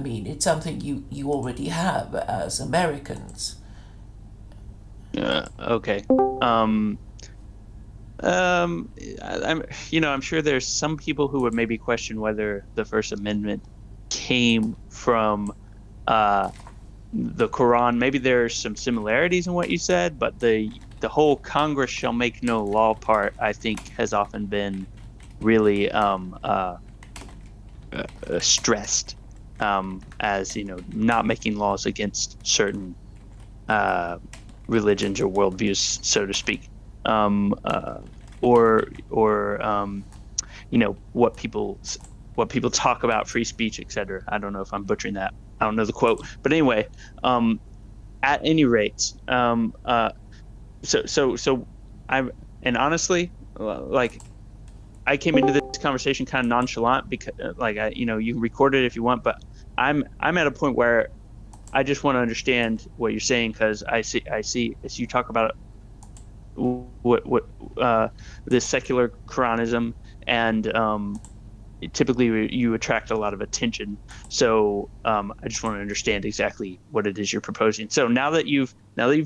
mean, it's something you already have as Americans. Okay. Um, I'm, I'm sure there's some people who would maybe question whether the First Amendment came from uh, the Quran. Maybe there's some similarities in what you said, but the whole Congress shall make no law part, I think, has often been really stressed as not making laws against certain uh, religions or worldviews, so to speak, um, uh, or what people talk about free speech, etc. I don't know if I'm butchering that. I don't know the quote, but anyway, um, at any rate, so I'm and honestly, like I came into this conversation kind of nonchalant because, you can record it if you want, but I'm at a point where I just want to understand what you're saying because I see as you talk about what this secular Quranism and typically you attract a lot of attention. So I just want to understand exactly what it is you're proposing. So now that you've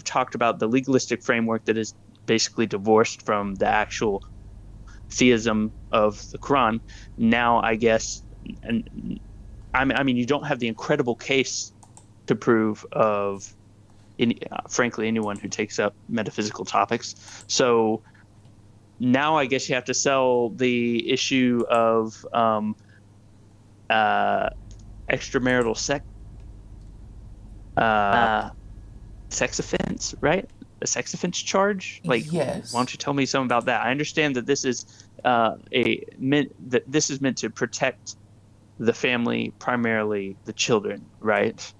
talked about the legalistic framework that is basically divorced from the actual theism of the Quran, now I guess, and I mean, you don't have the incredible case to prove of frankly anyone who takes up metaphysical topics. So now I guess you have to sell the issue of uh, extramarital uh, sex offense, right? A sex offense charge. Like, why Yes. don't you tell me something about that? I understand that this is meant to protect the family, primarily the children, right?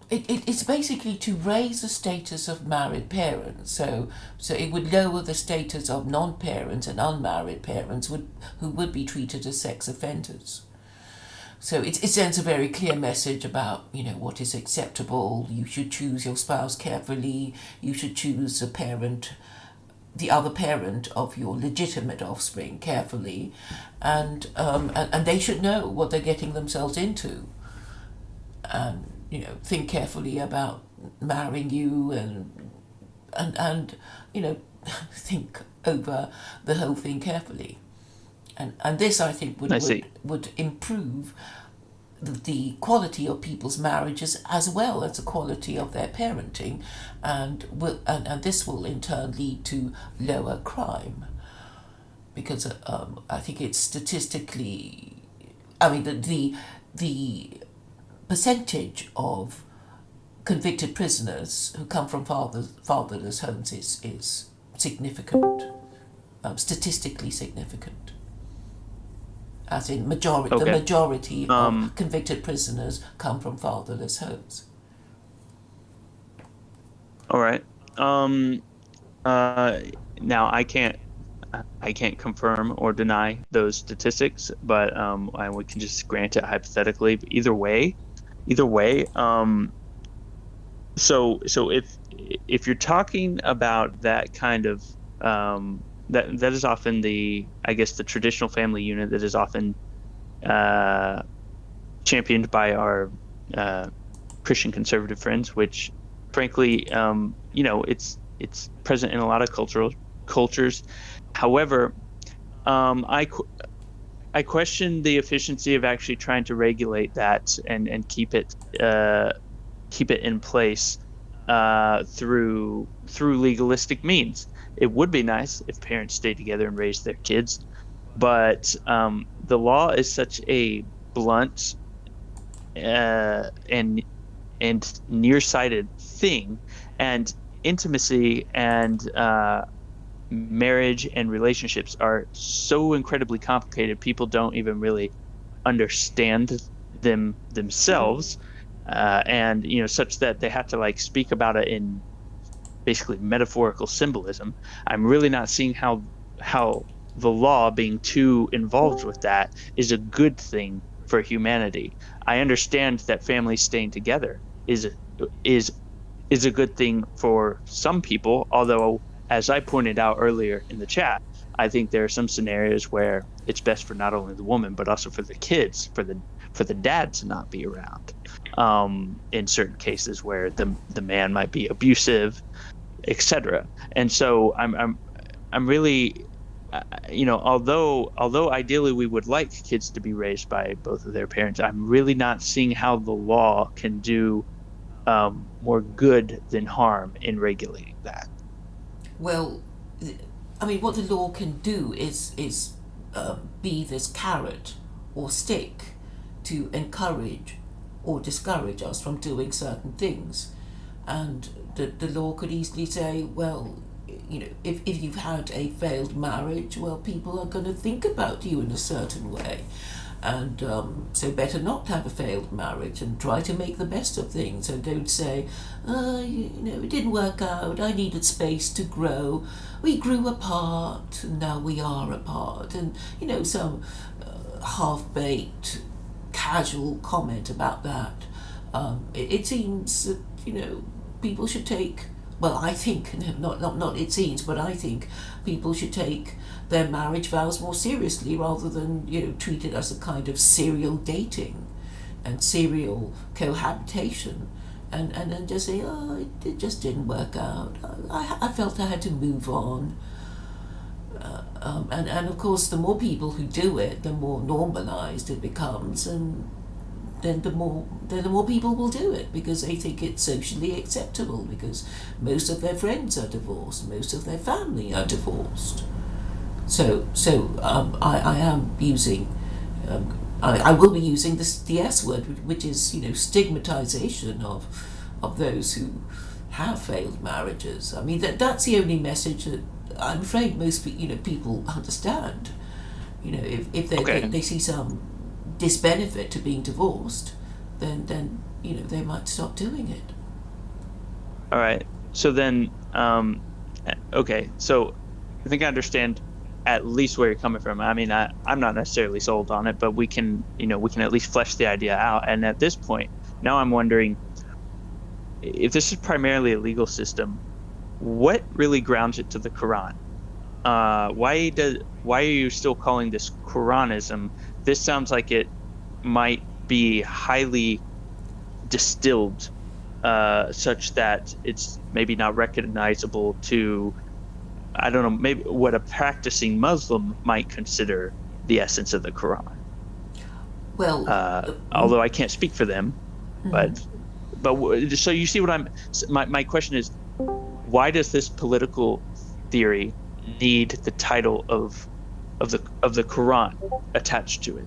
It's basically to raise the status of married parents. So it would lower the status of non-parents and unmarried parents who would be treated as sex offenders. So it sends a very clear message about, what is acceptable. You should choose your spouse carefully. You should choose the other parent of your legitimate offspring carefully, and they should know what they're getting themselves into, and think carefully about marrying you, and think over the whole thing carefully. And this, I think, I would would see. would improve the quality of people's marriages as well as the quality of their parenting, and this will in turn lead to lower crime, because I think it's statistically, I mean, the percentage of convicted prisoners who come from fatherless homes is significant, statistically significant. As in, the Okay. majority of Um, convicted prisoners come from fatherless homes. all right. Um, uh, now I can't confirm or deny those statistics, but we can just grant it hypothetically. But either way. So if you're talking about that kind of that is often I guess the traditional family unit that is often uh, championed by our uh, Christian conservative friends, which frankly, it's present in a lot of cultures. However, I question the efficiency of actually trying to regulate that and keep it in place through legalistic means. It would be nice if parents stayed together and raised their kids, but the law is such a blunt and nearsighted thing, and intimacy and marriage and relationships are so incredibly complicated. People don't even really understand them themselves, and such that they have to like speak about it in basically metaphorical symbolism. I'm really not seeing how the law being too involved with that is a good thing for humanity. I understand that families staying together is is a good thing for some people, although as I pointed out earlier in the chat, I think there are some scenarios where it's best for not only the woman but also for the kids, for the dad to not be around. in certain cases where the man might be abusive, etc. And so I'm really, although ideally we would like kids to be raised by both of their parents, I'm really not seeing how the law can do more good than harm in regulating that. Well, I mean, what the law can do is be this carrot or stick to encourage or discourage us from doing certain things. And the law could easily say, well, if you've had a failed marriage, well, people are going to think about you in a certain way. And so better not have a failed marriage and try to make the best of things, and don't say, it didn't work out, I needed space to grow, we grew apart and now we are apart, and some half-baked casual comment about that. It seems that people should take, well, I think, not it seems, but I think people should take their marriage vows more seriously, rather than treat it as a kind of serial dating and serial cohabitation, and then just say, oh, it just didn't work out, I felt I had to move on. And of course, the more people who do it, the more normalized it becomes, and then the more people will do it because they think it's socially acceptable, because most of their friends are divorced, most of their family are divorced. So I am using, I will be using the S word, which is stigmatization of those who have failed marriages. I mean that's the only message that I'm afraid most people understand. If Okay. they see some disbenefit to being divorced, then they might stop doing it. All right. So then, okay. So I think I understand at least where you're coming from. I mean, I'm not necessarily sold on it, but we can at least flesh the idea out. And at this point, now I'm wondering if this is primarily a legal system, what really grounds it to the Quran? Why are you still calling this Quranism? This sounds like it might be highly distilled, such that it's maybe not recognizable to, I don't know, maybe what a practicing Muslim might consider the essence of the Quran. Well, Although I can't speak for them, mhm. but so you see what my question is, why does this political theory need the title of the Quran attached to it?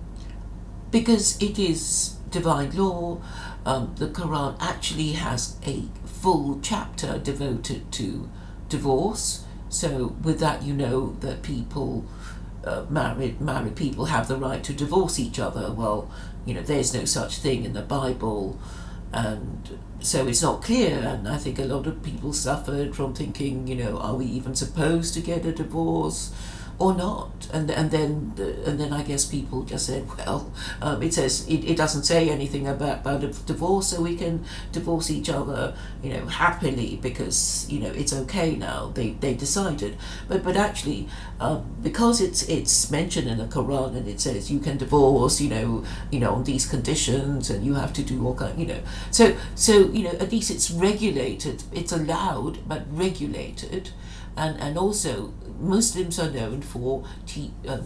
Because it is divine law. The Quran actually has a full chapter devoted to divorce. So with that, that people, married people, have the right to divorce each other. Well, there's no such thing in the Bible, and so it's not clear. And I think a lot of people suffered from thinking, are we even supposed to get a divorce or not? And then I guess people just said, well, it says it doesn't say anything about a divorce, so we can divorce each other, happily, because it's okay now. They decided, but actually, because it's mentioned in the Quran, and it says you can divorce, on these conditions, and you have to do all kind, so at least it's regulated. It's allowed but regulated. And also, Muslims are known for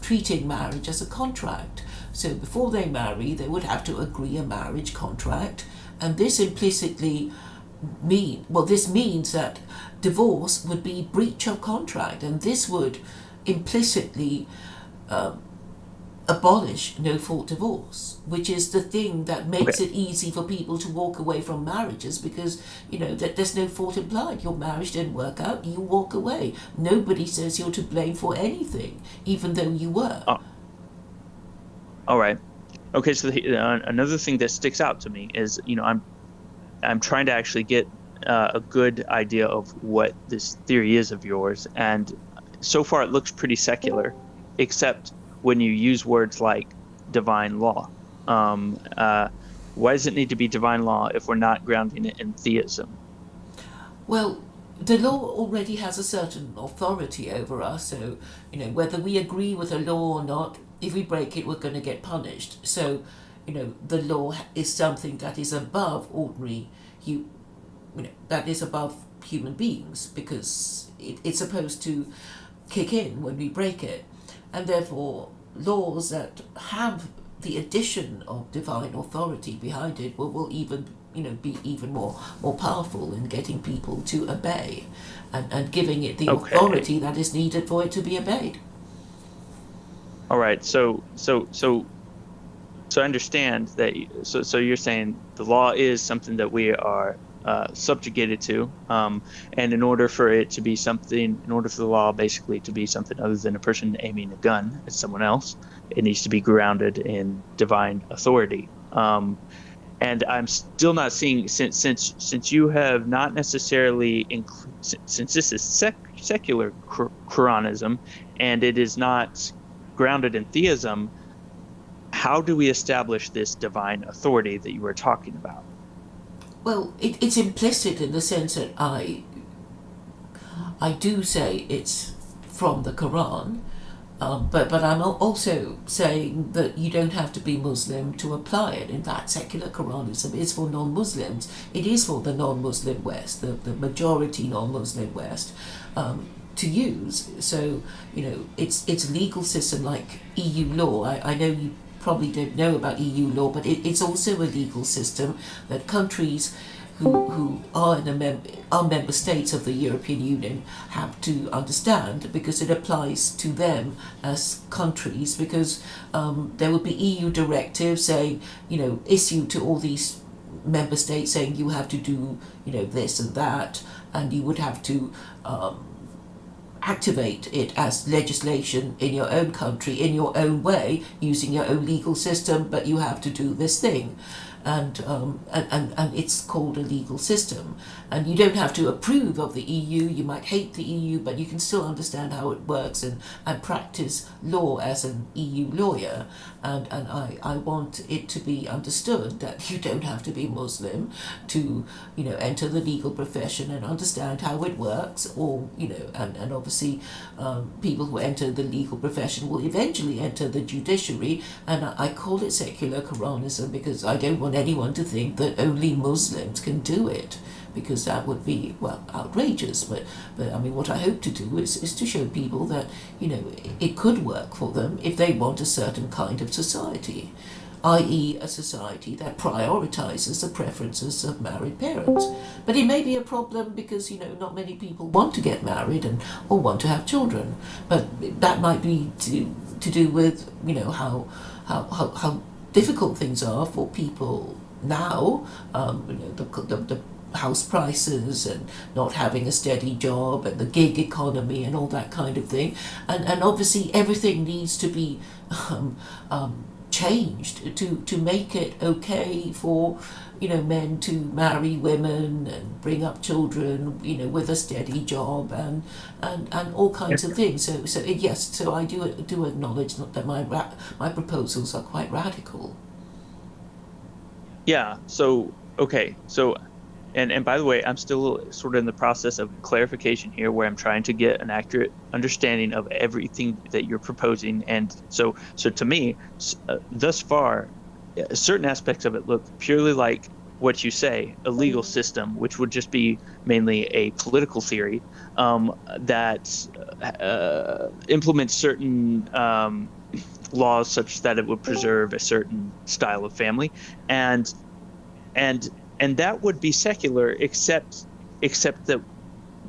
treating marriage as a contract. So before they marry, they would have to agree a marriage contract, and this implicitly this means that divorce would be breach of contract, and this would implicitly abolish no-fault divorce, which is the thing that makes Okay. it easy for people to walk away from marriages, because that there's no fault implied. Your marriage didn't work out, you walk away. Nobody says you're to blame for anything, even though you were. Uh, all right. Okay. So another thing that sticks out to me is, I'm trying to actually get a good idea of what this theory is of yours, and so far it looks pretty secular, except when you use words like divine law. Why does it need to be divine law if we're not grounding it in theism? Well, the law already has a certain authority over us, so whether we agree with a law or not, if we break it, we're going to get punished. So the law is something that is above ordinary, that is above human beings, because it's supposed to kick in when we break it, and therefore laws that have the addition of divine authority behind it will even be even more powerful in getting people to obey, and giving it the Okay. authority that is needed for it to be obeyed. All right. So I understand that. So you're saying the law is something that we are subjugated to, and in order for the law basically to be something other than a person aiming a gun at someone else, it needs to be grounded in divine authority. And I'm still not seeing, since you have not necessarily since this is secular Quranism, and it is not grounded in theism. How do we establish this divine authority that you were talking about? Well, it's implicit in the sense that I do say it's from the Quran, but I'm also saying that you don't have to be Muslim to apply it. In fact, secular Quranism is for non-Muslims. It is for the non-Muslim West, the majority non-Muslim West, to use. So it's legal system like EU law. I know you probably don't know about EU law, but it's also a legal system that countries who are member states of the European Union have to understand, because it applies to them as countries, because there will be EU directives saying, issued to all these member states saying you have to do, this and that, and you would have to activate it as legislation in your own country, in your own way, using your own legal system, but you have to do this thing. And it's called a legal system. And you don't have to approve of the EU, you might hate the EU, but you can still understand how it works and practice law as an EU lawyer. And I want it to be understood that you don't have to be Muslim to, enter the legal profession and understand how it works, or, and obviously people who enter the legal profession will eventually enter the judiciary, and I call it secular Quranism because I don't want anyone to think that only Muslims can do it, because that would be, outrageous. But I mean, what I hope to do is to show people that, it could work for them if they want a certain kind of society, i.e. a society that prioritizes the preferences of married parents. But it may be a problem because, not many people want to get married or want to have children. But that might be to do with, how difficult things are for people now, the house prices and not having a steady job and the gig economy and all that kind of thing, and obviously everything needs to be changed to make it okay for men to marry women and bring up children with a steady job and all kinds of things. So I do acknowledge that my proposals are quite radical. Yeah. So okay. So and by the way, I'm still sort of in the process of clarification here, where I'm trying to get an accurate understanding of everything that you're proposing. And so to me, thus far, certain aspects of it look purely like what you say, a legal system, which would just be mainly a political theory that implements certain laws such that it would preserve a certain style of family, and that would be secular, except that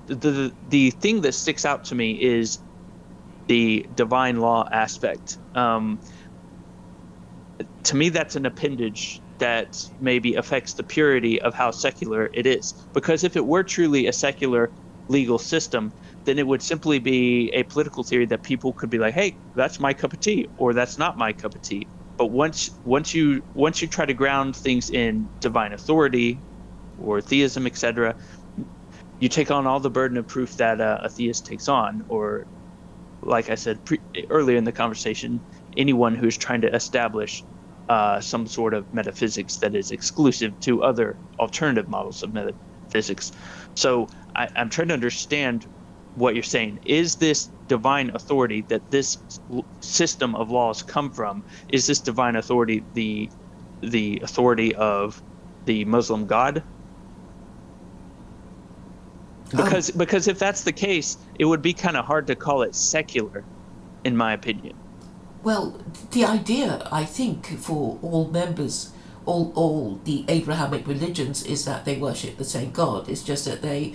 the thing that sticks out to me is the divine law aspect. To me, that's an appendage that maybe affects the purity of how secular it is. Because if it were truly a secular legal system, then it would simply be a political theory that people could be like, hey, that's my cup of tea, or that's not my cup of tea. But once you try to ground things in divine authority or theism, etc., you take on all the burden of proof that a theist takes on, or, like I said earlier in the conversation, anyone who's trying to establish some sort of metaphysics that is exclusive to other alternative models of metaphysics. So I'm trying to understand what you're saying. Is this divine authority that this system of laws come from, is this divine authority the the authority of the Muslim God? Um, Because if that's the case, it would be kind of hard to call it secular, in my opinion. well, the idea, I think, for all members, all the Abrahamic religions is that they worship the same God. It's just that they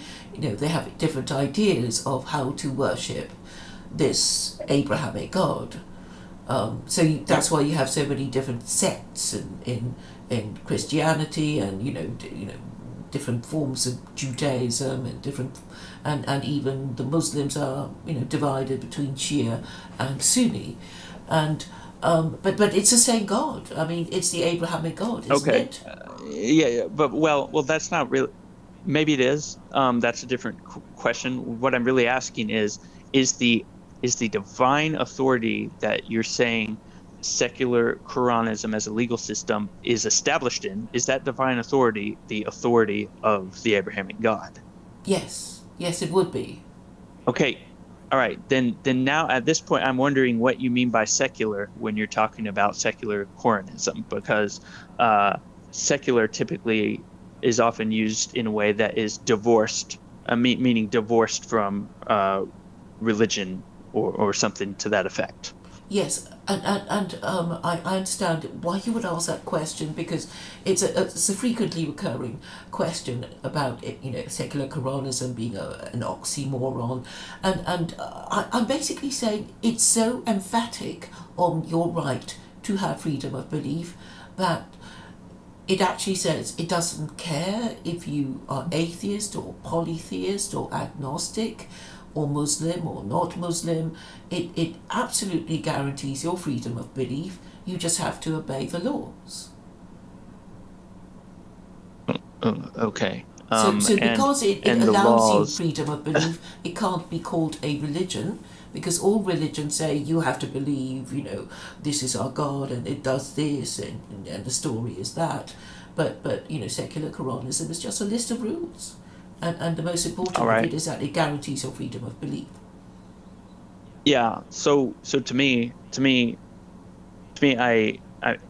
have different ideas of how to worship this Abrahamic God. That's why you have so many different sects in Christianity, and different forms of Judaism, and different and even the Muslims are divided between Shia and Sunni, and but it's the same God. I mean, it's the Abrahamic God, isn't Okay. it? Yeah, but well, that's not really. Maybe it is. That's a different question. What I'm really asking is the is the divine authority that you're saying secular Quranism as a legal system is established in, is that divine authority the authority of the Abrahamic God? Yes, yes, it would be. Okay. All right. Then now at this point I'm wondering what you mean by secular when you're talking about secular Quranism, because uh secular typically is often used in a way that is divorced, meaning divorced from religion or something to that effect. Yes, I understand why you would ask that question, because it's a frequently recurring question about it, secular Quranism being an oxymoron, and I'm basically saying it's so emphatic on your right to have freedom of belief that it actually says it doesn't care if you are atheist or polytheist or agnostic or Muslim or not Muslim. It absolutely guarantees your freedom of belief. You just have to obey the laws. Okay. So because it And the allows you laws. freedom of belief, it can't be called a religion, because all religions say you have to believe, this is our God and it does this, and the story is that. But secular Quranism is just a list of rules. And the most All important of it right. is that it guarantees your freedom of belief. Yeah. So to me,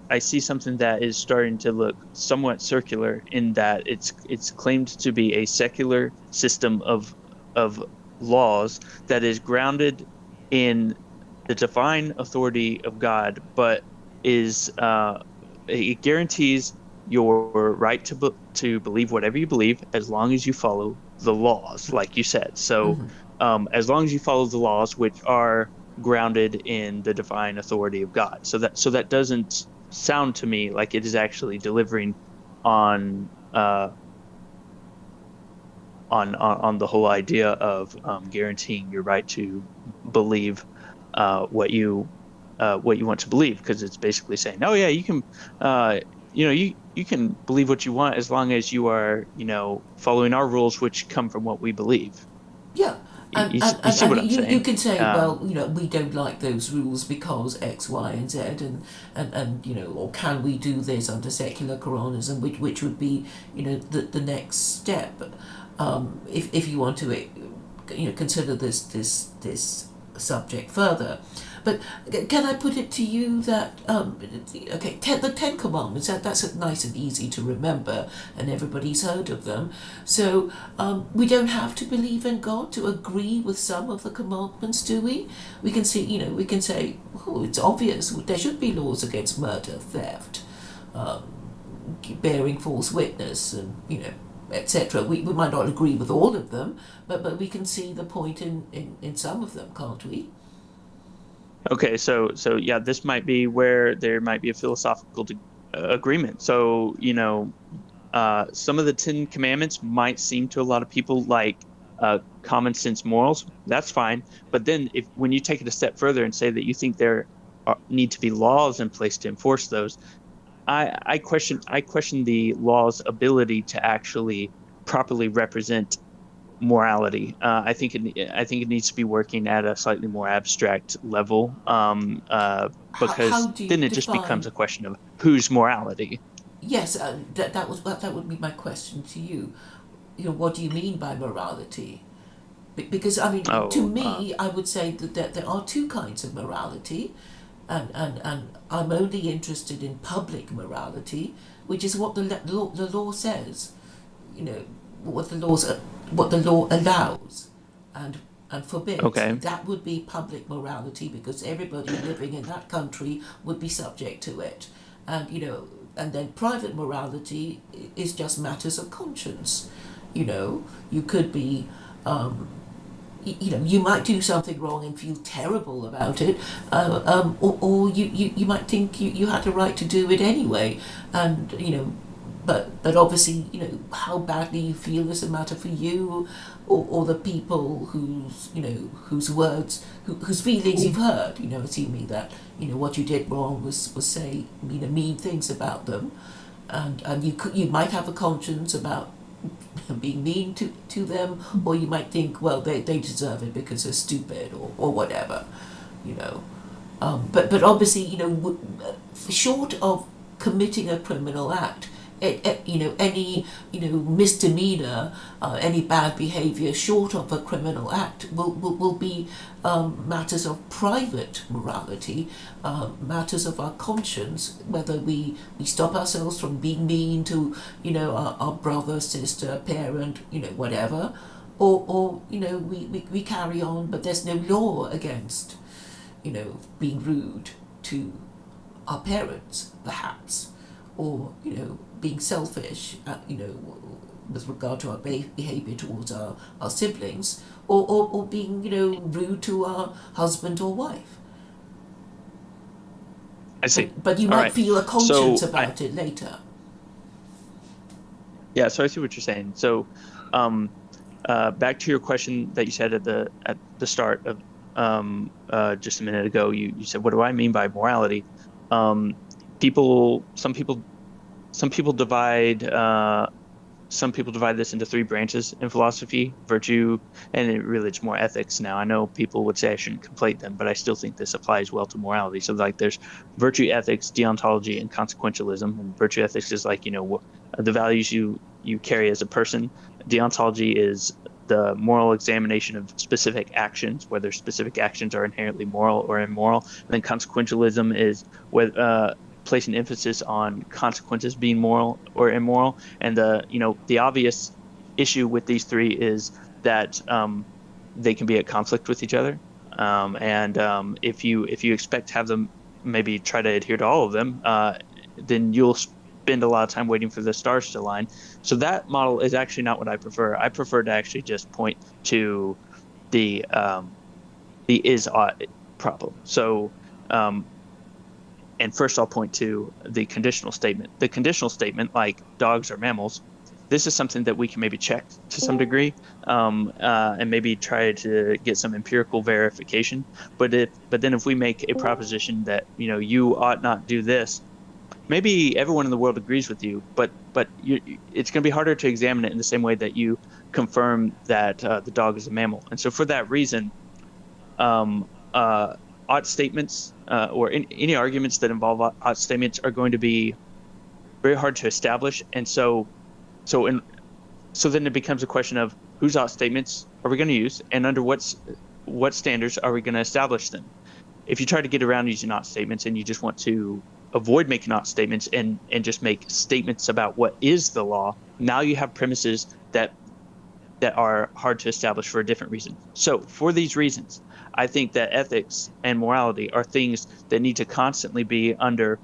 I see something that is starting to look somewhat circular in that it's claimed to be a secular system of laws that is grounded in the divine authority of God, but is it guarantees your right to believe whatever you believe as long as you follow the laws, like you said. So as long as you follow the laws, which are grounded in the divine authority of God. So that doesn't sound to me like it is actually delivering on on the whole idea of guaranteeing your right to believe what you want to believe, because it's basically saying, oh yeah, you can uh, you can believe what you want as long as you are following our rules, which come from what we believe. Yeah, and, You, and, you and, see and what I'm you saying? can say, Um, well, we don't like those rules because X, Y, and Z, and or can we do this under secular Quranism, which would be, the next step, if you want to, consider this subject further. But can I put it to you that okay, the Ten Commandments, that's nice and easy to remember, and everybody's heard of them. So we don't have to believe in God to agree with some of the commandments, do we? We can see, we can say, oh, it's obvious there should be laws against murder, theft, um, bearing false witness, and etc. We might not agree with all of them, but we can see the point in some of them, can't we? okay, so yeah, this might be where there might be a philosophical agreement. So some of the Ten Commandments might seem to a lot of people like common sense morals. That's fine. But then, if when you take it a step further and say that you think there need to be laws in place to enforce those, I question the law's ability to actually properly represent morality. I think it needs to be working at a slightly more abstract level, How because do you then it just becomes define? a question of whose morality. Yes, that would be my question to you. What do you mean by morality? Because I mean, to Oh, me, I would say that there are two kinds of morality, and I'm only interested in public morality, which is what the law says, you know, what the law allows and forbids. Okay. That would be public morality because everybody living in that country would be subject to it. And and then private morality is just matters of conscience. You could be you might do something wrong and feel terrible about it, or you might think you had the right to do it anyway, and but obviously how badly you feel is a matter for you, or the people whose words, whose feelings you've heard, assuming that what you did wrong was say mean things about them, and you might have a conscience about being mean to them, or you might think, well, they deserve it because they're stupid or whatever, but obviously, short of committing a criminal act, any misdemeanor, any bad behavior short of a criminal act will be matters of private morality, matters of our conscience, whether we stop ourselves from being mean to our brother, sister, parent, whatever, or we carry on, but there's no law against being rude to our parents, perhaps, or being selfish, with regard to our behavior towards our siblings, or being rude to our husband or wife. I see. But you All might right. feel a conscience So about it later. yeah, so I see what you're saying. So, back to your question that you said at the start of just a minute ago. You said, "What do I mean by morality?" Some people divide this into three branches in philosophy: virtue, and it's more ethics now. I know people would say I shouldn't conflate them, but I still think this applies well to morality. So like there's virtue ethics, deontology, and consequentialism. And virtue ethics is like the values you carry as a person. Deontology is the moral examination of specific actions, whether specific actions are inherently moral or immoral. And then consequentialism is placing emphasis on consequences being moral or immoral. And the obvious issue with these three is that they can be at conflict with each other. If you expect to have them maybe try to adhere to all of them, then you'll spend a lot of time waiting for the stars to align. So that model is actually not what I prefer. I prefer to actually just point to the is-ought problem. So and first I'll point to the conditional statement. The conditional statement, like dogs are mammals, this is something that we can maybe check to some degree, and maybe try to get some empirical verification. But then if we make a proposition that you ought not do this, maybe everyone in the world agrees with you, but it's going to be harder to examine it in the same way that you confirm that the dog is a mammal. And so for that reason, ought statements or any arguments that involve ought statements are going to be very hard to establish. And so then it becomes a question of whose ought statements are we going to use, and under what standards are we going to establish them. If you try to get around using ought statements and you just want to avoid making ought statements and just make statements about what is the law, now you have premises that are hard to establish for a different reason. So for these reasons, I think that ethics and morality are things that need to constantly be under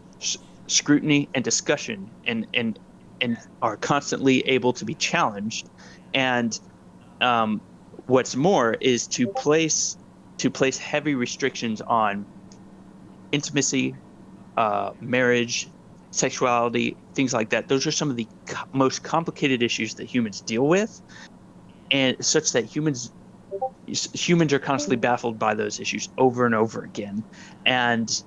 scrutiny and discussion, and are constantly able to be challenged. And what's more is to place heavy restrictions on intimacy, marriage, sexuality, things like that. Those are some of the most complicated issues that humans deal with, and such that humans are constantly baffled by those issues over and over again. And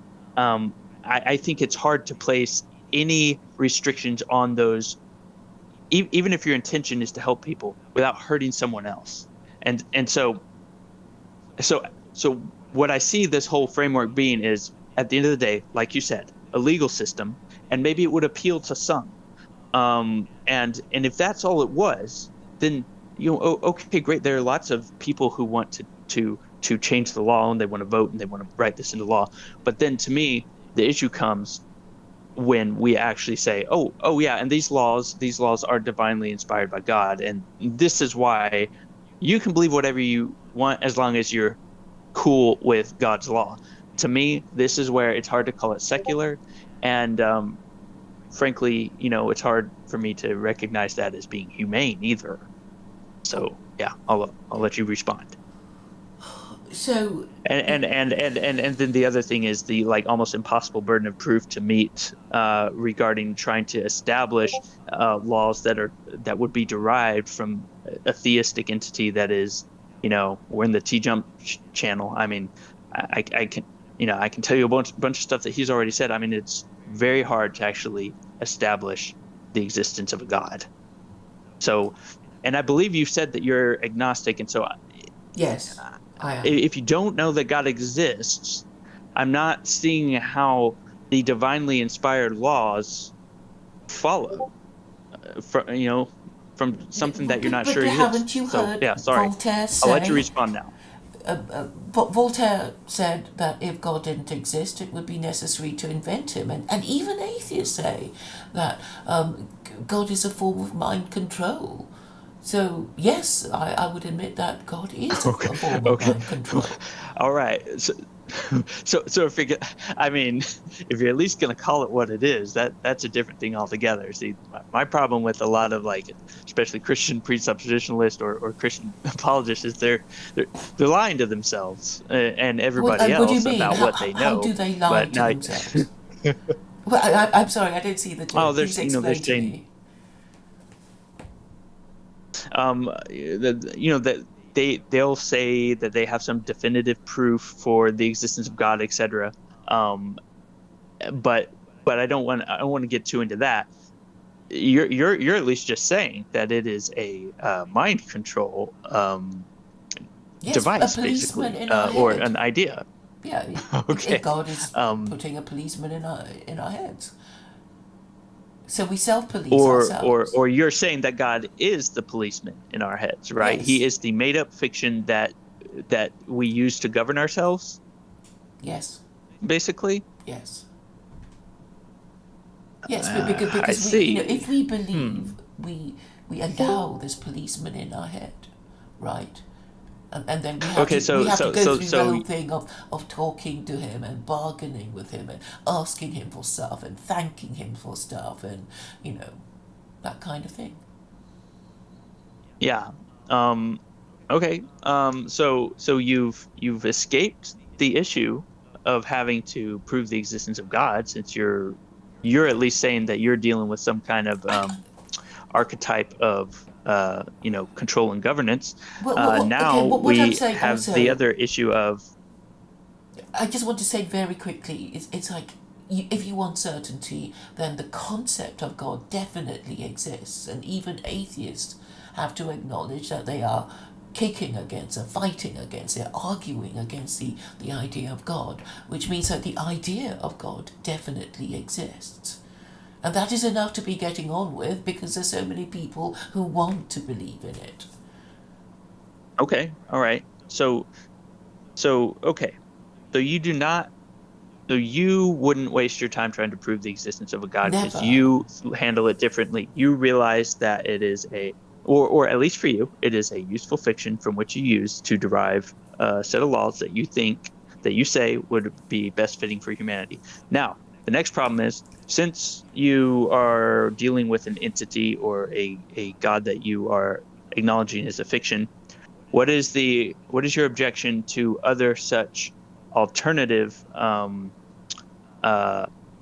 I think it's hard to place any restrictions on those, even if your intention is to help people, without hurting someone else. And so what I see this whole framework being is, at the end of the day, like you said, a legal system, and maybe it would appeal to some. And if that's all it was, then okay, great. There are lots of people who want to to change the law, and they want to vote, and they want to write this into law. But then, to me, the issue comes when we actually say, oh yeah, and these laws are divinely inspired by God, and this is why you can believe whatever you want as long as you're cool with God's law. To me, this is where it's hard to call it secular, and frankly, it's hard for me to recognize that as being humane either. So yeah, I'll let you respond. So and then the other thing is the almost impossible burden of proof to meet regarding trying to establish laws that would be derived from a theistic entity that is, we're in the T-Jump channel. I mean, I can I can tell you a bunch of stuff that he's already said. I mean, it's very hard to actually establish the existence of a God. So, and I believe you said that you're agnostic, and so yes. If you don't know that God exists, I'm not seeing how the divinely inspired laws follow from something that you're not sure exists. Haven't you heard Voltaire say? I'll let you respond now. Voltaire said that if God didn't exist, it would be necessary to invent him. And even atheists say that God is a form of mind control. So, yes, I would admit that God is a form of mind control. All right. So if you're at least going to call it what it is, that's a different thing altogether. See, my problem with a lot of especially Christian presuppositionalists or Christian apologists is they're lying to themselves and everybody else about what they know. How do they lie to themselves? Well, I'm sorry, I didn't see the clip. Please explain to me. That they'll say that they have some definitive proof for the existence of God, etc. But I don't want to get too into that. You're at least just saying that it is a mind control device, basically, or an idea. Yeah. Okay. God is putting a policeman in our heads. So we self-police ourselves. Or you're saying that God is the policeman in our heads, right? Yes. He is the made-up fiction that we use to govern ourselves? Yes. Basically? Yes. Yes, because I see. if we believe we allow this policeman in our head, right? And then we have to go through the whole thing of talking to him and bargaining with him and asking him for stuff and thanking him for stuff and, that kind of thing. Yeah. Okay. So you've escaped the issue of having to prove the existence of God, since you're at least saying that you're dealing with some kind of archetype of control and governance. Now we have the other issue of. I just want to say very quickly, it's like if you want certainty, then the concept of God definitely exists, and even atheists have to acknowledge that they are kicking against, or fighting against, they're arguing against the idea of God, which means that the idea of God definitely exists. And that is enough to be getting on with, because there's so many people who want to believe in it. Okay, all right. So okay. So you wouldn't waste your time trying to prove the existence of a God, because you handle it differently. You realize that it is or at least for you, it is a useful fiction from which you use to derive a set of laws that you say would be best fitting for humanity. Now, the next problem is, since you are dealing with an entity or a God that you are acknowledging as a fiction, what is your objection to other such alternative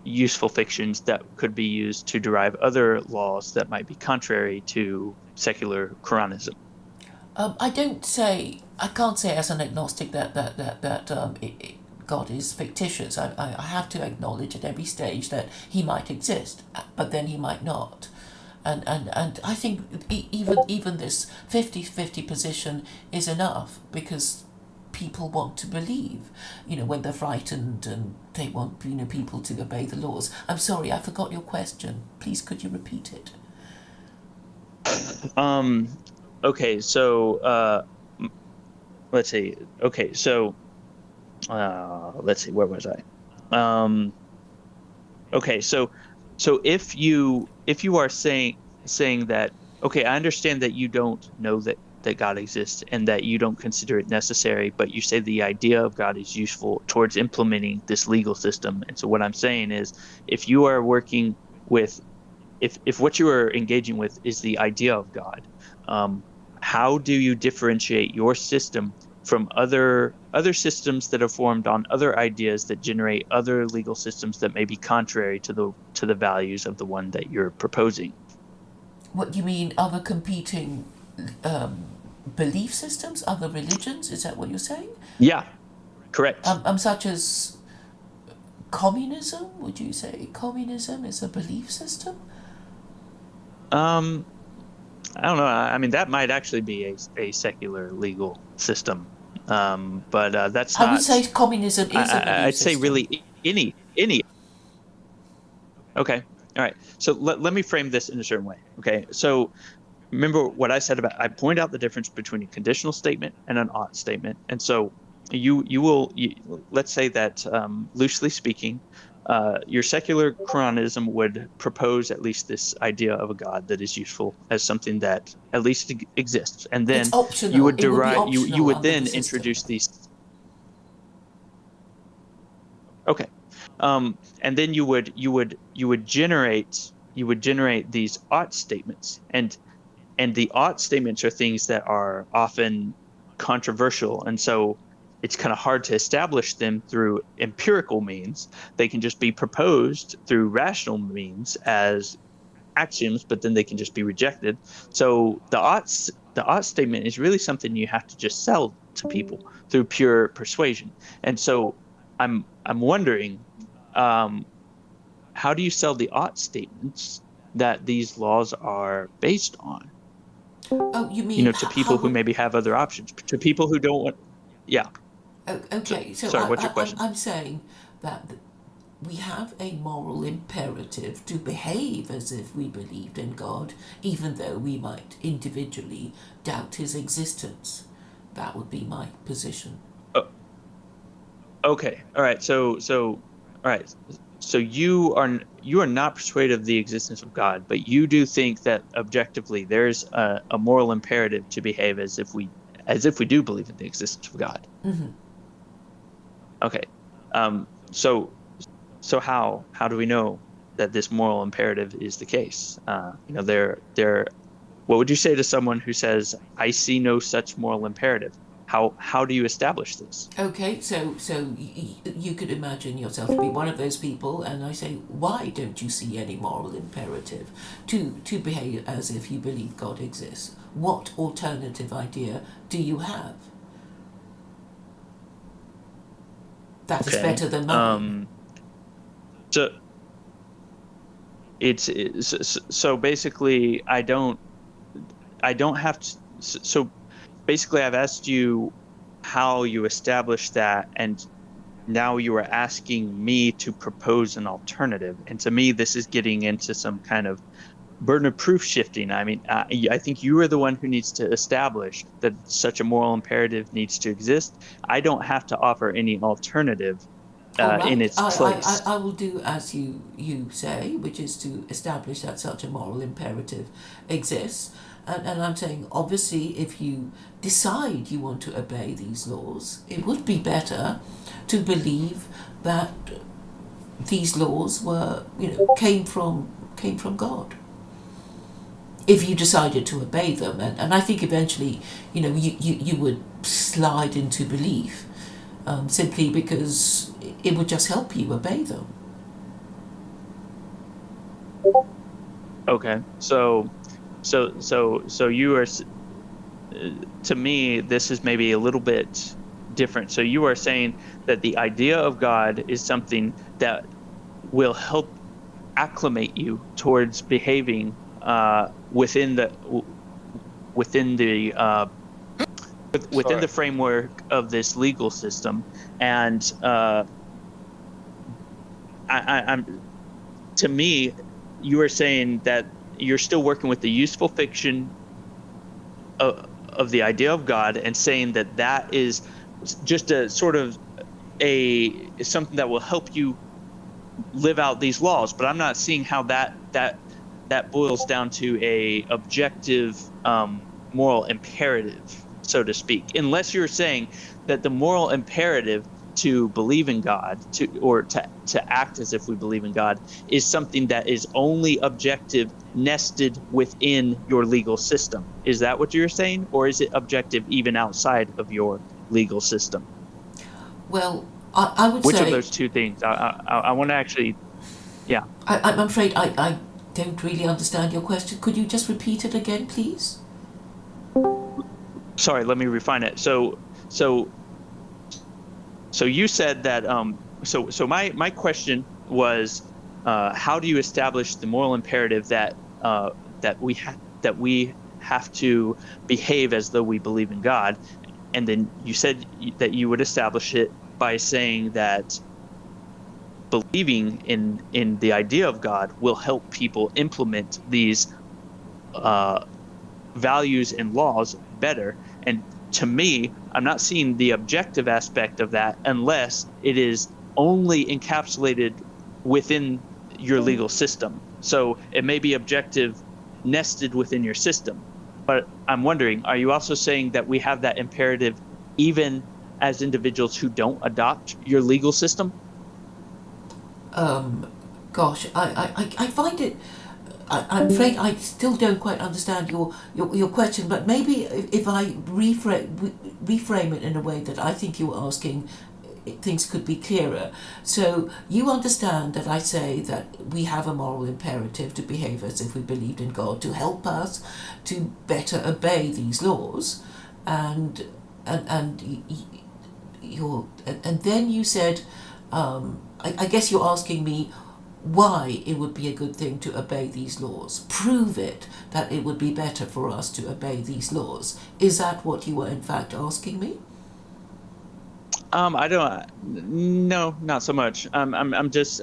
useful fictions that could be used to derive other laws that might be contrary to secular Quranism? I can't say as an agnostic that God is fictitious. I have to acknowledge at every stage that he might exist, but then he might not. And I think even this 50-50 position is enough, because people want to believe, when they're frightened, and they want, people to obey the laws. I'm sorry, I forgot your question. Please, could you repeat it? Okay, so let's see. Okay, so let's see, where was I? Um, okay, so if you are saying that, okay, I understand that you don't know that God exists and that you don't consider it necessary, but you say the idea of God is useful towards implementing this legal system. And so what I'm saying is, if you are working with if what you are engaging with is the idea of God, um, how do you differentiate your system from other systems that are formed on other ideas that generate other legal systems that may be contrary to the values of the one that you're proposing? What do you mean, other competing um, belief systems, other religions? Is that what you're saying? Yeah, correct. Such as communism? Would you say communism is a belief system? Um, I don't know. I mean, that might actually be a secular legal system, but that's I would not. say communism is a belief I'd say system. really any. Okay. All right. So let me frame this in a certain way. Okay. So remember what I said about, I point out the difference between a conditional statement and an ought statement. And so let's say that, loosely speaking, your secular Quranism would propose at least this idea of a God that is useful as something that at least exists. And It's then you optional. would It would be you optional would under the then system. introduce these. Okay. And then you would generate these ought statements, and the ought statements are things that are often controversial, and so it's kind of hard to establish them through empirical means. They can just be proposed through rational means as axioms, but then they can just be rejected. So the ought statement is really something you have to just sell to people through pure persuasion. And so I'm wondering, um, how do you sell the ought statements that these laws are based on? Oh, you mean To how people who would? maybe have other options, to people who don't want. Yeah. Oh, So, okay, so sorry, what's your question? I'm saying that we have a moral imperative to behave as if we believed in God, even though we might individually doubt his existence. That would be my position. Oh, okay. All right. All right. So you are not persuaded of the existence of God, but you do think that objectively there's a moral imperative to behave as if we do believe in the existence of God. Okay. So how do we know that this moral imperative is the case? There. What would you say to someone who says, "I see no such moral imperative"? How do you establish this? Okay, so you could imagine yourself to be one of those people, and I say, why don't you see any moral imperative to behave as if you believe God exists? What alternative idea do you have that is Okay. better than mine? So so basically, I don't have to. So basically, I've asked you how you establish that, and now you are asking me to propose an alternative. And to me, this is getting into some kind of burden of proof shifting. I mean, I think you are the one who needs to establish that such a moral imperative needs to exist. I don't have to offer any alternative All in right, its place. I will do as you say, which is to establish that such a moral imperative exists. And I'm saying, obviously, if you decide you want to obey these laws, it would be better to believe that these laws were, came from God. If you decided to obey them, and I think eventually, you would slide into belief, simply because it would just help you obey them. Okay, so you are, to me, this is maybe a little bit different. So you are saying that the idea of God is something that will help acclimate you towards behaving within the within Sorry. the framework of this legal system. And I'm to me, you are saying that you're still working with the useful fiction of the idea of God and saying that that is just a sort of something that will help you live out these laws. But I'm not seeing how that boils down to a objective moral imperative, so to speak, unless you're saying that the moral imperative to believe in God, to act as if we believe in God, is something that is only objective, nested within your legal system. Is that what you're saying, or is it objective even outside of your legal system? Well, I would Which say... of those two things? I want to actually, yeah. I'm afraid I don't really understand your question. Could you just repeat it again, please? Sorry, let me refine it. So you said that so my question was, how do you establish the moral imperative that we have to behave as though we believe in God? And then you said that you would establish it by saying that believing in the idea of God will help people implement these values and laws better. And to me, I'm not seeing the objective aspect of that unless it is only encapsulated within your legal system. So it may be objective nested within your system. But I'm wondering, are you also saying that we have that imperative even as individuals who don't adopt your legal system? Gosh, I find it... I'm afraid I still don't quite understand your question, but maybe if I reframe it in a way that I think you were asking, things could be clearer. So you understand that I say that we have a moral imperative to behave as if we believed in God, to help us to better obey these laws, and then you said, I guess you're asking me why it would be a good thing to obey these laws. Prove it that it would be better for us to obey these laws. Is that what you were in fact asking me? I don't. No, not so much. I'm just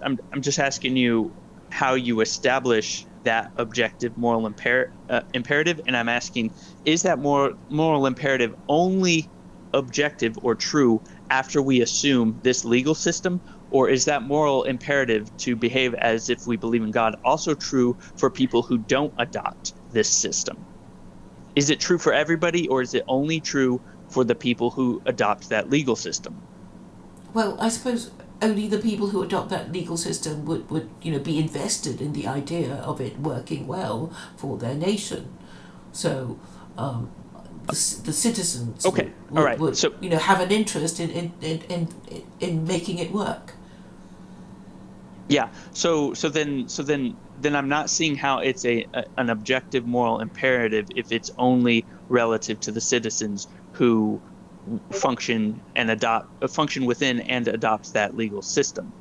asking you how you establish that objective moral imperative, and I'm asking, is that moral imperative only objective or true after we assume this legal system? Or is that moral imperative to behave as if we believe in God also true for people who don't adopt this system? Is it true for everybody, or is it only true for the people who adopt that legal system? Well, I suppose only the people who adopt that legal system would be invested in the idea of it working well for their nation. So the citizens okay. All right. would So, have an interest in making it work. Yeah. So then I'm not seeing how it's an objective moral imperative if it's only relative to the citizens who function within and adopt that legal system.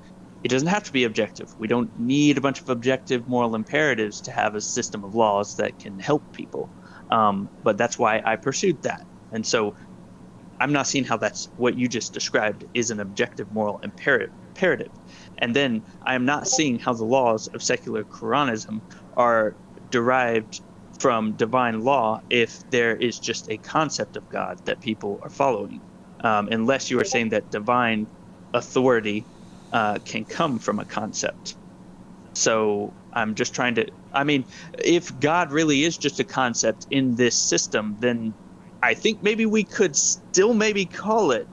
It doesn't have to be objective. We don't need a bunch of objective moral imperatives to have a system of laws that can help people. But that's why I pursued that. And so I'm not seeing how that's what you just described is an objective moral imperative. And then I am not seeing how the laws of secular Quranism are derived from divine law if there is just a concept of God that people are following, unless you are saying that divine authority can come from a concept. So I'm just trying to, if God really is just a concept in this system, then I think maybe we could still maybe call it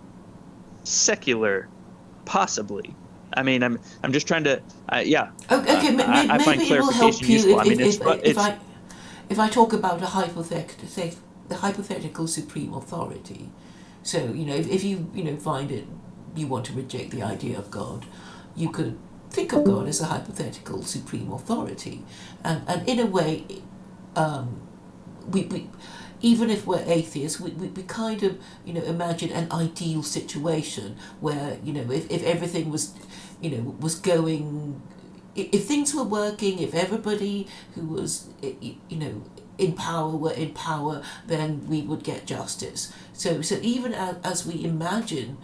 secular, possibly. I'm just trying to, yeah. Okay, I find maybe it will help clarification you useful. if I talk about the hypothetical supreme authority. So if you find it, you want to reject the idea of God, you could think of God as a hypothetical supreme authority, and in a way, we even if we're atheists, we kind of imagine an ideal situation where if everything was was going, if things were working, if everybody who was in power were in power, then we would get justice. So even as we imagine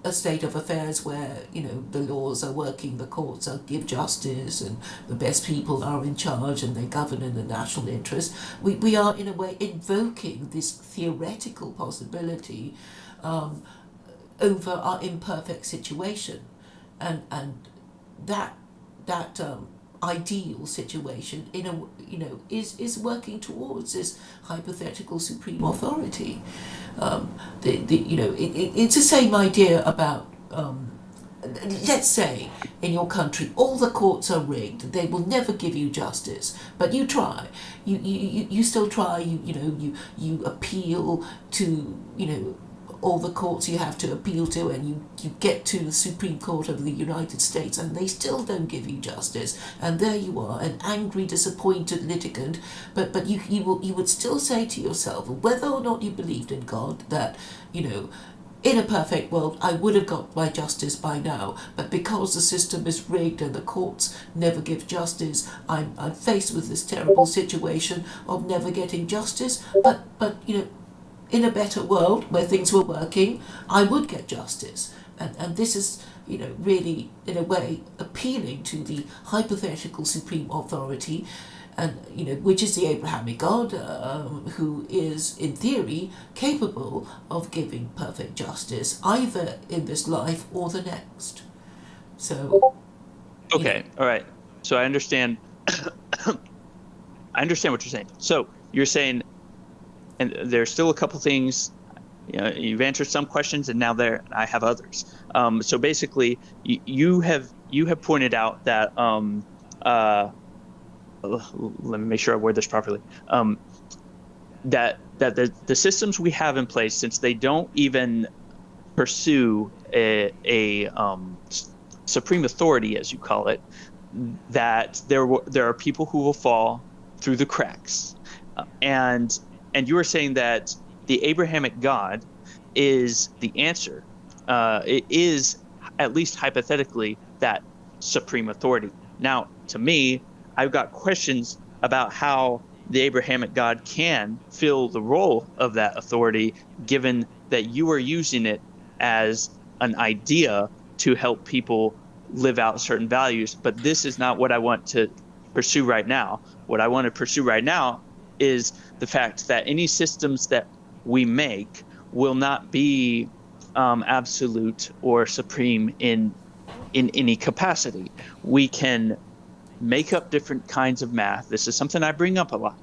a state of affairs where, the laws are working, the courts are give justice, and the best people are in charge and they govern in the national interest. We are in a way invoking this theoretical possibility over our imperfect situation, and that ideal situation is working towards this hypothetical supreme authority. It's the same idea about let's say in your country all the courts are rigged, they will never give you justice, but you try, you still try, you appeal to all the courts you have to appeal to, and you get to the Supreme Court of the United States and they still don't give you justice, and there you are, an angry, disappointed litigant, but you would still say to yourself, whether or not you believed in God, that in a perfect world I would have got my justice by now, but because the system is rigged and the courts never give justice, I'm faced with this terrible situation of never getting justice, but in a better world where things were working, I would get justice. And this is, really, in a way, appealing to the hypothetical supreme authority, and which is the Abrahamic God, who is, in theory, capable of giving perfect justice, either in this life or the next. So. Okay, all right. So I understand. I understand what you're saying. So you're saying. And there's still a couple things, you've answered some questions, and now I have others. So basically, you have pointed out that let me make sure I word this properly. That the systems we have in place, since they don't even pursue a supreme authority, as you call it, that there are people who will fall through the cracks, And you were saying that the Abrahamic God is the answer. It is, at least hypothetically, that supreme authority. Now, to me, I've got questions about how the Abrahamic God can fill the role of that authority, given that you are using it as an idea to help people live out certain values. But this is not what I want to pursue right now. What I want to pursue right now is the fact that any systems that we make will not be absolute or supreme in any capacity. We can make up different kinds of math. This is something I bring up a lot.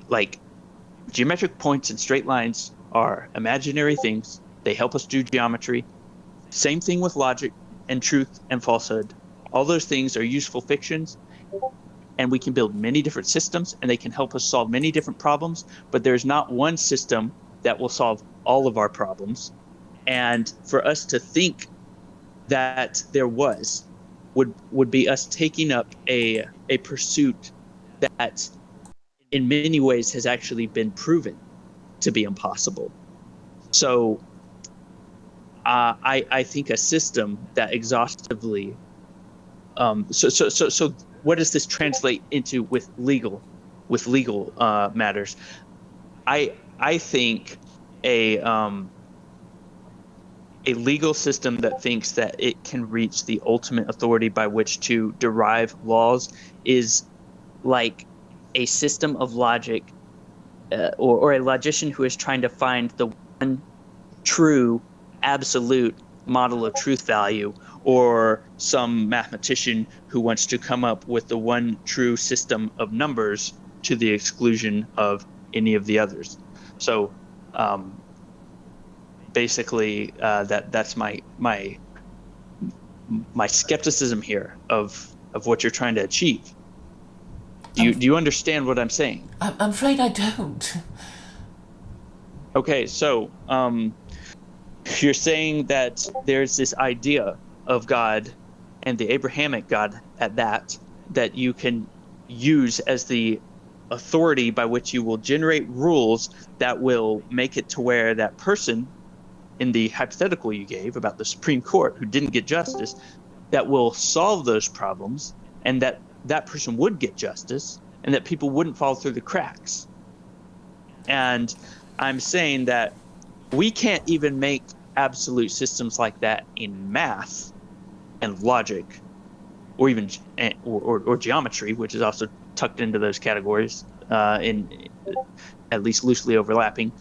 Like geometric points and straight lines are imaginary things. They help us do geometry. Same thing with logic and truth and falsehood. All those things are useful fictions. And we can build many different systems, and they can help us solve many different problems, but there's not one system that will solve all of our problems. And for us to think that there would be us taking up a pursuit that in many ways has actually been proven to be impossible. So I think a system that exhaustively so what does this translate into with legal matters? I think a legal system that thinks that it can reach the ultimate authority by which to derive laws is like a system of logic, or a logician who is trying to find the one true absolute model of truth value, or some mathematician who wants to come up with the one true system of numbers to the exclusion of any of the others. So basically that's my skepticism here of what you're trying to achieve. Do you understand what I'm saying? I'm afraid I don't. Okay, so you're saying that there's this idea of God, and the Abrahamic God at that you can use as the authority by which you will generate rules that will make it to where that person in the hypothetical you gave about the Supreme Court who didn't get justice, that will solve those problems, and that person would get justice, and that people wouldn't fall through the cracks. And I'm saying that we can't even make absolute systems like that in math and logic, or even or geometry, which is also tucked into those categories, in at least loosely overlapping.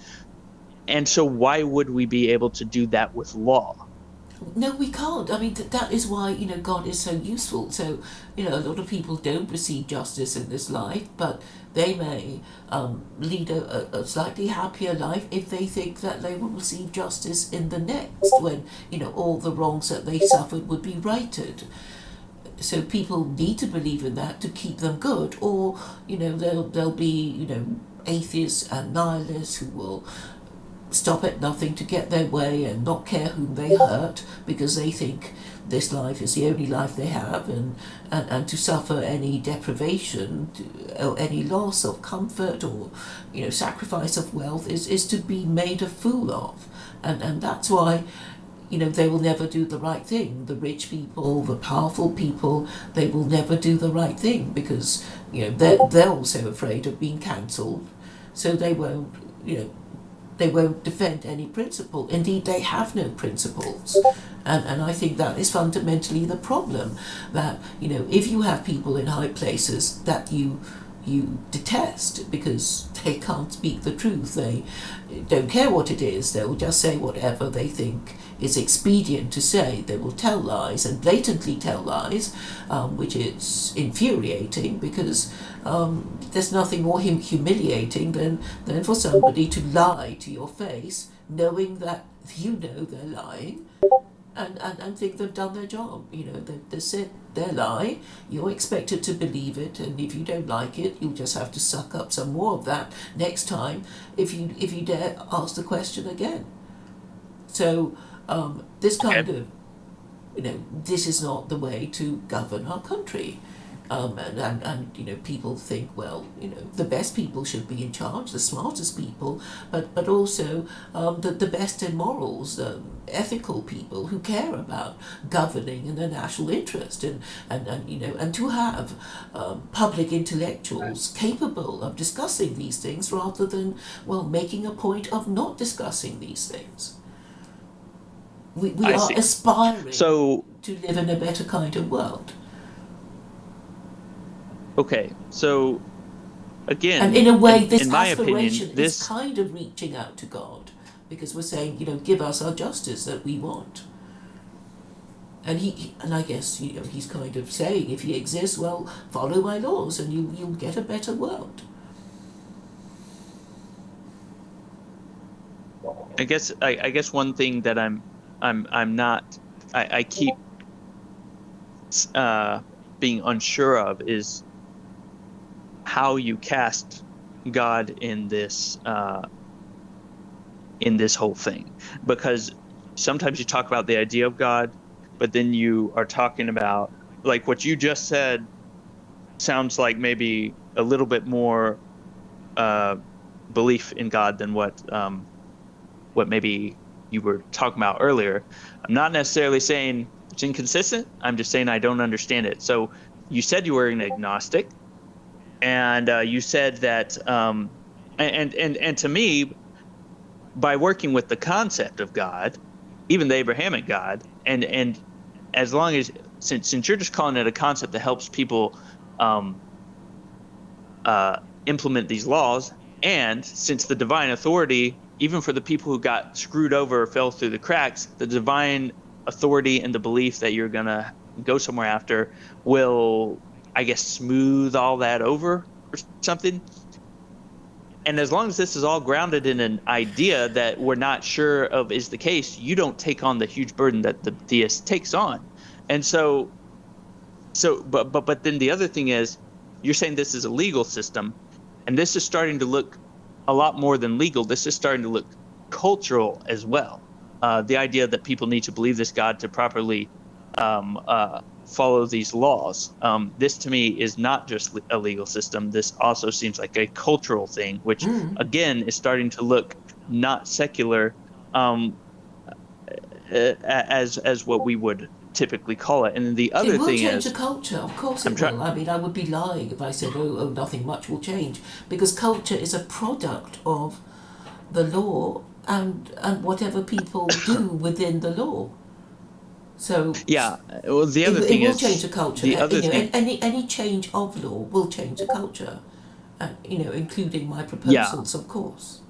And so why would we be able to do that with law? No, we can't. I mean, that is why, God is so useful. So, a lot of people don't receive justice in this life, but they may lead a slightly happier life if they think that they will receive justice in the next, when, all the wrongs that they suffered would be righted. So people need to believe in that to keep them good, or, there'll be, atheists and nihilists who will stop at nothing to get their way and not care whom they hurt, because they think this life is the only life they have, and to suffer any deprivation or any loss of comfort, or sacrifice of wealth is to be made a fool of. And that's why they will never do the right thing. The rich people, the powerful people, they will never do the right thing, because they're also afraid of being cancelled, so they won't defend any principle. Indeed, they have no principles. And I think that is fundamentally the problem, that, if you have people in high places that you detest because they can't speak the truth, they don't care what it is, they'll just say whatever they think is expedient to say. They will tell lies, and blatantly tell lies, which is infuriating, because there's nothing more humiliating than for somebody to lie to your face, knowing that they're lying, and think they've done their job. They said their lie, you're expected to believe it, and if you don't like it, you'll just have to suck up some more of that next time, if you dare ask the question again. So this kind of, this is not the way to govern our country. And people think, well, the best people should be in charge, the smartest people, but also the best in morals, ethical people who care about governing in the national interest, and to have public intellectuals capable of discussing these things, rather than, making a point of not discussing these things. We are aspiring to live in a better kind of world. Okay, so again, and in a way, this in my aspiration opinion, is kind of reaching out to God, because we're saying, give us our justice that we want. And I guess he's kind of saying, if he exists, well, follow my laws, and you'll get a better world. I guess one thing that I keep being unsure of is how you cast God in this whole thing, because sometimes you talk about the idea of God, but then you are talking about, like, what you just said sounds like maybe a little bit more belief in God than what maybe you were talking about earlier. I'm not necessarily saying it's inconsistent. I'm just saying I don't understand it. So you said you were an agnostic, and you said that, and to me, by working with the concept of God, even the Abrahamic God, and as long as, since you're just calling it a concept that helps people implement these laws, and since the divine authority, even for the people who got screwed over or fell through the cracks, the divine authority and the belief that you're gonna go somewhere after will, I guess, smooth all that over or something. And as long as this is all grounded in an idea that we're not sure of is the case, you don't take on the huge burden that the theist takes on. And but then the other thing is, you're saying this is a legal system, and this is starting to look a lot more than legal. This is starting to look cultural as well. The idea that people need to believe this God to properly follow these laws. This to me is not just a legal system. This also seems like a cultural thing, which again is starting to look not secular as what we would typically call it. And the other thing is, it will change the culture. Of course it will. I mean, I would be lying if I said, nothing much will change, because culture is a product of the law and whatever people do within the law. So Yeah. Well, the it, other it thing will change is the culture. the other thing. Any change of law will change the culture, including my Yeah, proposals, of course.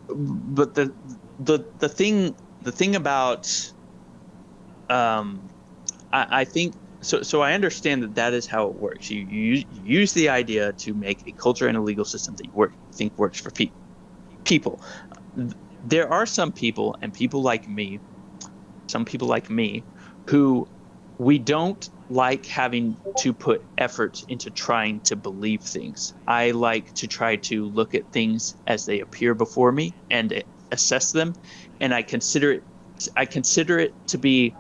but the thing about I think so. So I understand that that is how it works. You use the idea to make a culture and a legal system that you think works for people. There are some people, and people like me, some people like me, who we don't like having to put effort into trying to believe things. I like to try to look at things as they appear before me and assess them, and I consider it to be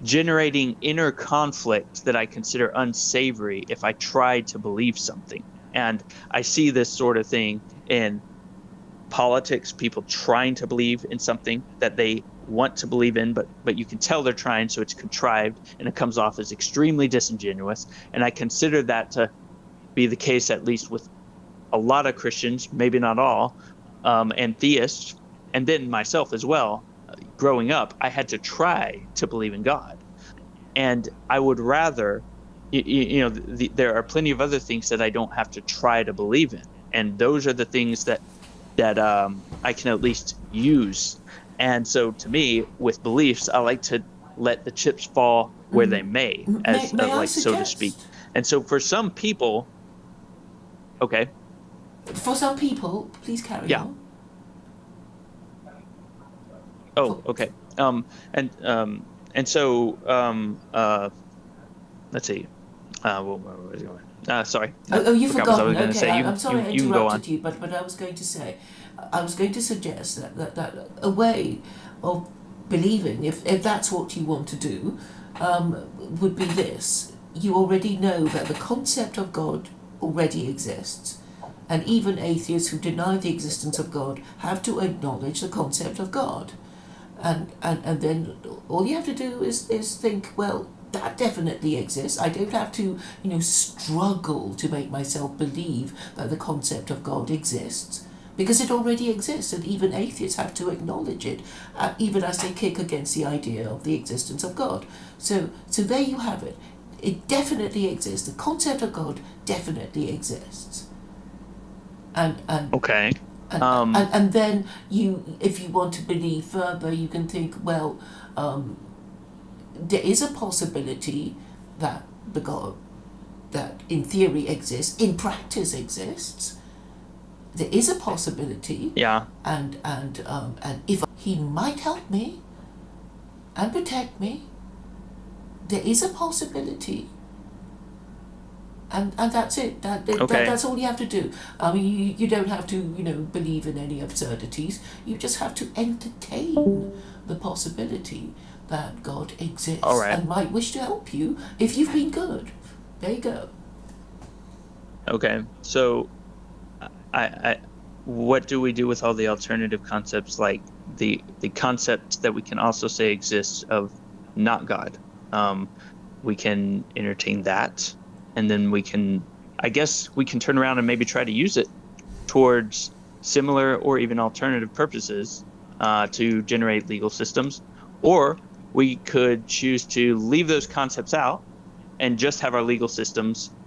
generating inner conflict that I consider unsavory if I try to believe something. And I see this sort of thing in politics, people trying to believe in something that they want to believe in, but you can tell they're trying, so it's contrived and it comes off as extremely disingenuous. And I consider that to be the case, at least with a lot of Christians, maybe not all, and theists, and then myself as well. Growing up, I had to try to believe in God, and I would rather, there are plenty of other things that I don't have to try to believe in, and those are the things that I can at least use. And so, to me, with beliefs, I like to let the chips fall where they may, as May I like so to speak. suggest? And so, for some people, okay, For some people, please carry yeah. on. Oh, For, okay. And so let's see. Where was I going? Sorry, you've forgot what I forgotten. was going to Okay, say. I'm sorry I You can go on. interrupted you, but I was going to say, I was going to suggest that a way of believing, if that's what you want to do, would be this. You already know that the concept of God already exists. And even atheists who deny the existence of God have to acknowledge the concept of God. And then all you have to do is think, well, that definitely exists. I don't have to, struggle to make myself believe that the concept of God exists, because it already exists, and even atheists have to acknowledge it, even as they kick against the idea of the existence of God. So there you have it. It definitely exists. The concept of God definitely exists. And Okay. and, Um, and then if you want to believe further, you can think, well, there is a possibility that the God that in theory exists, in practice exists. There is a possibility, yeah. and if he might help me and protect me, there is a possibility. And that's it. Okay. That's all you have to do. I mean, you don't have to, believe in any absurdities. You just have to entertain the possibility that God All exists right. and might wish to help you if you've been good. There you go. Okay. So, I what do we do with all the alternative concepts, like the concept that we can also say exists of not God? Um, we can entertain that, and then I guess we can turn around and maybe try to use it towards similar or even alternative purposes, to generate legal systems. Or we could choose to leave those concepts out and just have our legal systems